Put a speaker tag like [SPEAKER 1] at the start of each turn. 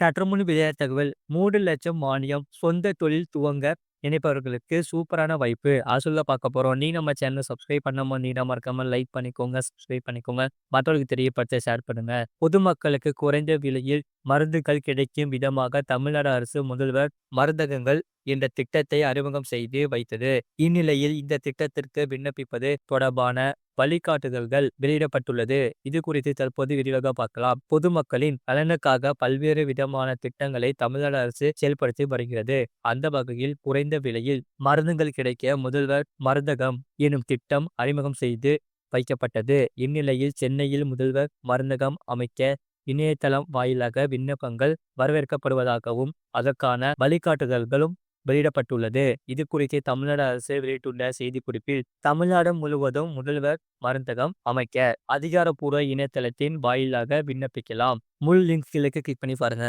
[SPEAKER 1] சற்று முன் வெளியான தகவல் 3,00,000 மானியம் சொந்த தொழில் துவங்க நினைப்பவர்களுக்கு சூப்பரான வாய்ப்பு. சொல்ல பார்க்க போறோம். நீ நம்ம சேனல் சப்ஸ்கிரைப் பண்ணாம இருந்தீங்கன்னா மறக்காம லைக் பண்ணிக்கோங்க, சப்ஸ்கிரைப் பண்ணிக்கோங்க. மற்றவர்களுக்கு தெரியப்படுத்த ஷேர் பண்ணுங்க. பொதுமக்களுக்கு குறைந்த விலையில் மருந்துகள் கிடைக்கும் விதமாக தமிழ்நாடு அரசு முதல்வர் மருந்தகங்கள் என்ற திட்டத்தை அறிமுகம் செய்து வைத்தது. இந்நிலையில் இந்த திட்டத்திற்கு விண்ணப்பிப்பது தொடர்பான வழிகாட்டுதல்கள் வெளியிடப்பட்டுள்ளது. இது குறித்து தற்போது விரிவாக பார்க்கலாம். பொதுமக்களின் நலனுக்காக பல்வேறு விதமான திட்டங்களை தமிழ்நாடு அரசு செயல்படுத்தி வருகிறது. அந்த வகையில் குறைந்த விலையில் மருந்துகள் கிடைக்க முதல்வர் மருந்தகம் எனும் திட்டம் அறிமுகம் செய்து வைக்கப்பட்டது. இந்நிலையில் சென்னையில் முதல்வர் மருந்தகம் அமைக்க இணையதளம் வாயிலாக விண்ணப்பங்கள் வரவேற்கப்படுவதாகவும் அதற்கான வழிகாட்டுதல்களும் வெளியிடப்பட்டுள்ளது. இது குறித்து தமிழ்நாடு அரசு வெளியிட்டுள்ள செய்திக்குறிப்பில் தமிழ்நாடு முழுவதும் முதல்வர் மருந்தகம் அமைக்க அதிகாரப்பூர்வ இணையதளத்தின் வாயிலாக விண்ணப்பிக்கலாம். முழு லிங்க் கிளிக் பண்ணி பாருங்க.